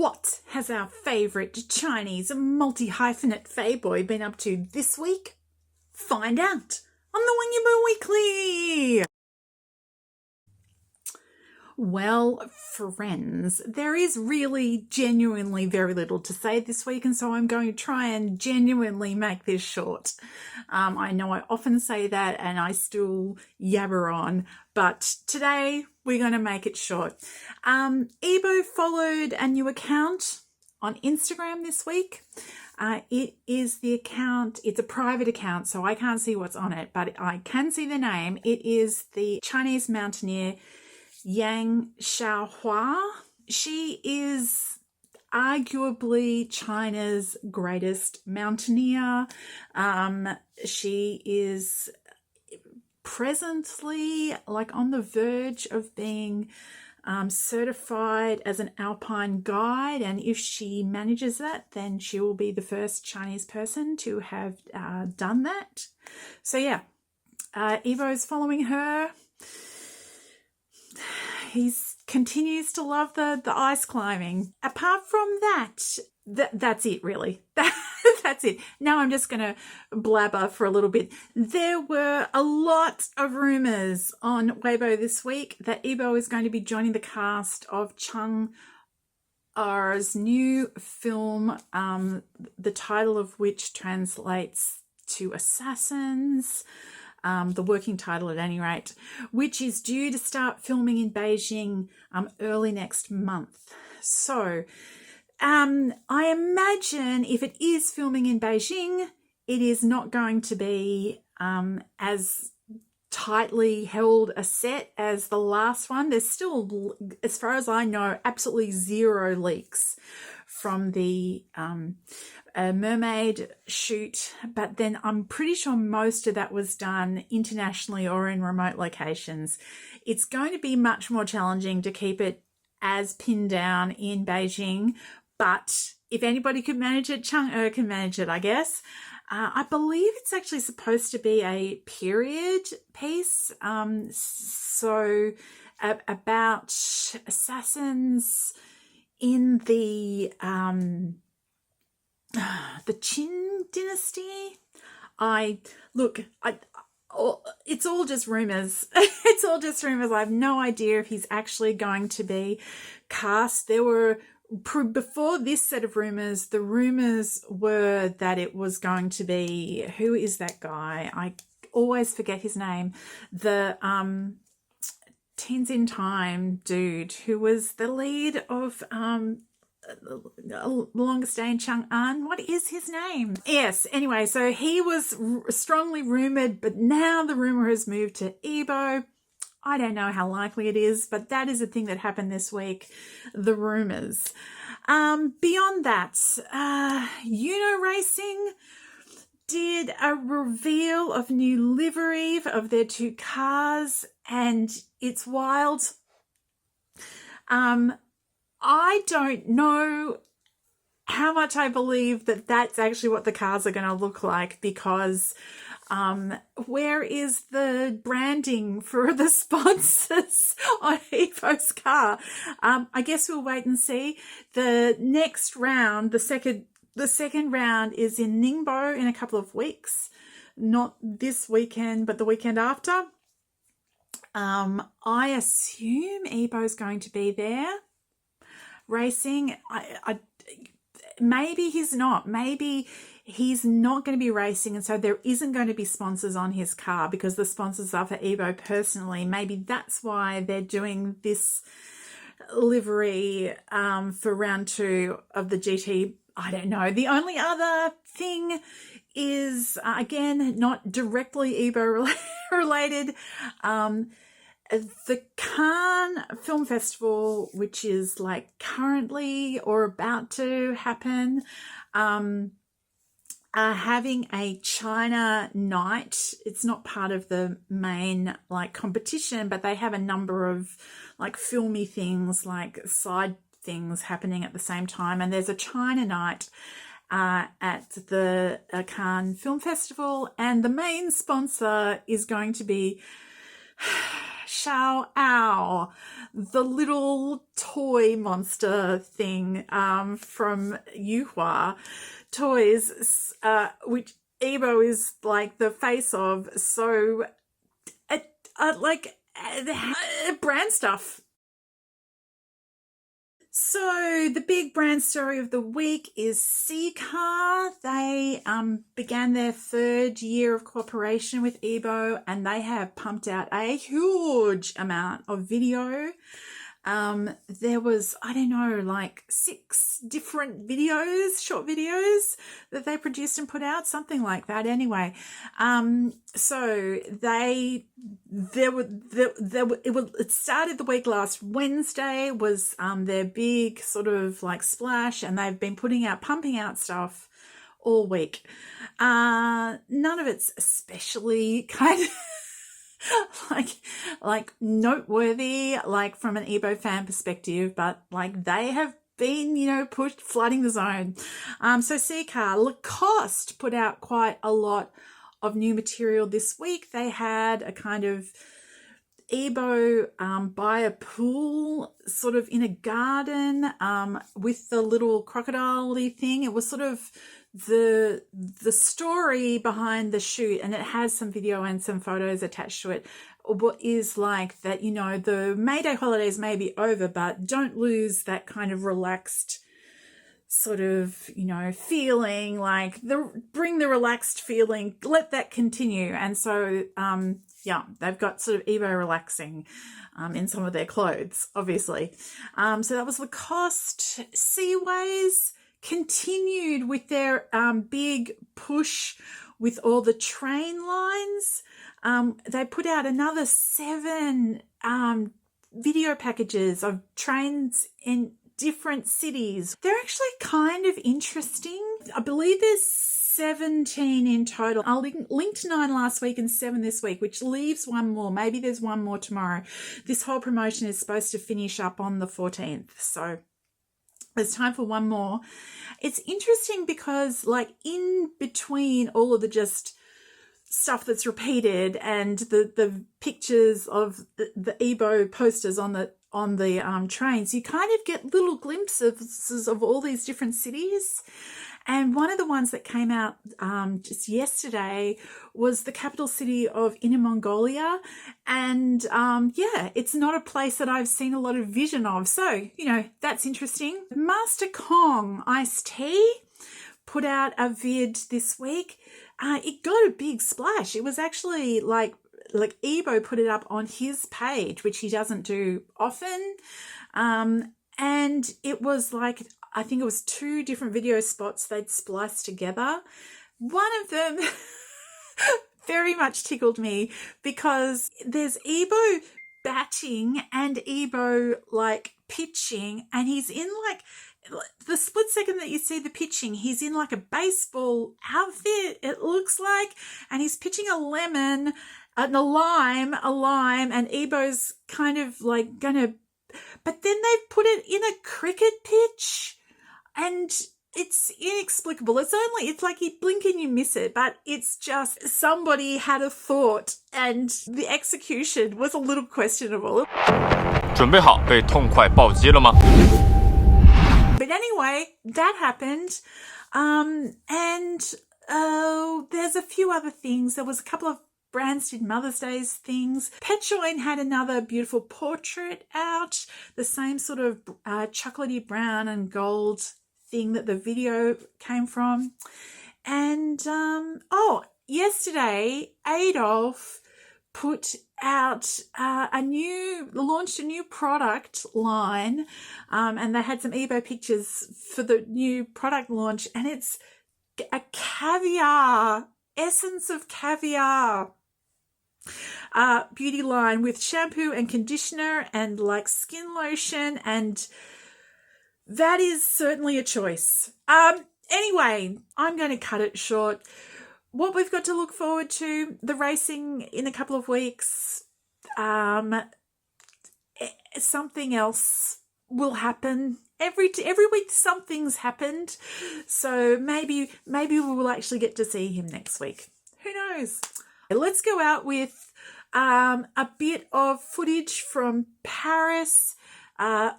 What has our favourite Chinese multi-hyphenate Fayboy been up to this week? Find out on the YIBO Weekly! Well, friends, there is really genuinely very little to say this week, and so I'm going to try and genuinely make this short. I know I often say that and I still yabber on, but today we're going to make it short. YIBO followed a new account on Instagram this week. It is the account, it's a private account, so I can't see what's on it, but I can see the name. It is the Chinese mountaineer Yang Xiaohua. She is arguably China's greatest mountaineer. She is presently on the verge of being certified as an alpine guide, and if she manages that, then she will be the first Chinese person to have done that. So yeah, YIBO is following her. He continues to love the ice climbing. Apart from that, that's it really. That's it. Now I'm just going to blabber for a little bit. There were a lot of rumours on Weibo this week that YIBO is going to be joining the cast of Chang Er's new film, the title of which translates to Assassins. The working title at any rate, which is due to start filming in Beijing early next month. So I imagine if it is filming in Beijing, it is not going to be as tightly held a set as the last one. There's still, as far as I know, absolutely zero leaks from the mermaid shoot, but then I'm pretty sure most of that was done internationally or in remote locations. It's going to be much more challenging to keep it as pinned down in Beijing, but if anybody could manage it, Chang can manage it, I guess. I believe it's actually supposed to be a period piece, so about assassins in the Qin dynasty. It's all just rumors. It's all just rumors. I have no idea if he's actually going to be cast. There were, before this set of rumors, the rumors were that it was going to be, who is that guy? I always forget his name. The Teens in Time dude who was the lead of Longest Day in Chang'an. What is his name? Yes, anyway, so he was strongly rumoured, but now the rumour has moved to YIBO. I don't know how likely it is, but that is a thing that happened this week, the rumours. Beyond that, UNORACING did a reveal of new livery of their two cars, and it's wild. I don't know how much I believe that that's actually what the cars are going to look like, because where is the branding for the sponsors on YIBO's car? I guess we'll wait and see. The next round, the second round is in Ningbo in a couple of weeks. Not this weekend, but the weekend after. I assume YIBO is going to be there racing. Maybe he's not. Maybe he's not going to be racing, and so there isn't going to be sponsors on his car because the sponsors are for YIBO personally. Maybe that's why they're doing this livery for round 2 of the GT. I don't know. The only other thing is, again, not directly YIBO related. The Cannes Film Festival, which is currently or about to happen, are having a China night. It's not part of the main competition, but they have a number of filmy things, side things happening at the same time. And there's a China night at the Cannes Film Festival, and the main sponsor is going to be Xiao, the little toy monster thing from Yuhua Toys, which YIBO is like the face of. So, brand stuff. So the big brand story of the week is Seacar. They began their 3rd year of cooperation with YIBO, and they have pumped out a huge amount of video. There was, I don't know, like 6 different videos, short videos that they produced and put out, something like that. Anyway, so it started the week last Wednesday was their big sort of like splash, and they've been pumping out stuff all week. None of it's especially kind of like noteworthy, like from an YIBO fan perspective, but like they have been, flooding the zone. So Seacar, Lacoste put out quite a lot of new material this week. They had a kind of YIBO by a pool, sort of in a garden, with the little crocodile-y thing. It was sort of the story behind the shoot, and it has some video and some photos attached to it. What is like that, the May Day holidays may be over, but don't lose that kind of relaxed sort of, feeling, like bring the relaxed feeling, let that continue. And so, they've got sort of YIBO relaxing in some of their clothes, obviously. So that was Lacoste. Seaways continued with their big push with all the train lines. They put out another 7 video packages of trains in different cities. They're actually kind of interesting. I believe there's 17 in total. I linked 9 last week and 7 this week, which leaves 1 more. Maybe there's 1 more tomorrow. This whole promotion is supposed to finish up on the 14th. So there's time for 1 more. It's interesting because like in between all of the just stuff that's repeated and the pictures of the YIBO posters on the trains, you kind of get little glimpses of all these different cities. And one of the ones that came out just yesterday was the capital city of Inner Mongolia. And it's not a place that I've seen a lot of vision of. So, that's interesting. Master Kong Iced Tea put out a vid this week. It got a big splash. It was actually like YIBO put it up on his page, which he doesn't do often. And it was like, I think it was 2 different video spots they'd spliced together. One of them very much tickled me because there's YIBO batting and YIBO like pitching, and he's in like the split second that you see the pitching, he's in like a baseball outfit, it looks like, and he's pitching a lemon and a lime, and YIBO's kind of like gonna, but then they've put it in a cricket pitch, and it's inexplicable. It's like you blink and you miss it, but it's just somebody had a thought and the execution was a little questionable. 准备好被痛快暴击了吗？ But anyway, that happened. There's a few other things. There was a couple of brands did Mother's Day's things. Petjoin had another beautiful portrait out, the same sort of chocolatey brown and gold thing that the video came from. And yesterday Adolf put out launched a new product line, and they had some YIBO pictures for the new product launch, and it's a caviar, essence of caviar beauty line with shampoo and conditioner and like skin lotion, and that is certainly a choice. Anyway, I'm going to cut it short. What we've got to look forward to, the racing in a couple of weeks. Something else will happen. Every week something's happened. So maybe we will actually get to see him next week. Who knows? Let's go out with a bit of footage from Paris,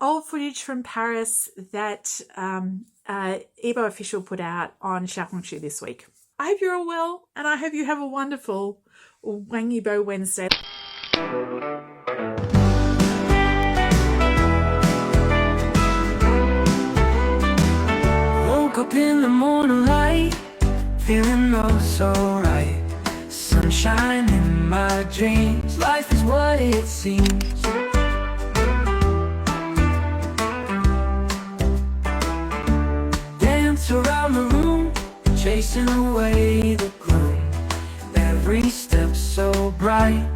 old footage from Paris that YIBO-OFFICIAL put out on Xiaohongshu this week. I hope you're all well, and I hope you have a wonderful Wang YIBO Wednesday. Woke up in the morning light, feeling oh so right. Sunshine in my dreams, life is what it seems. Dance around the room, chasing away the gloom. Every step so bright.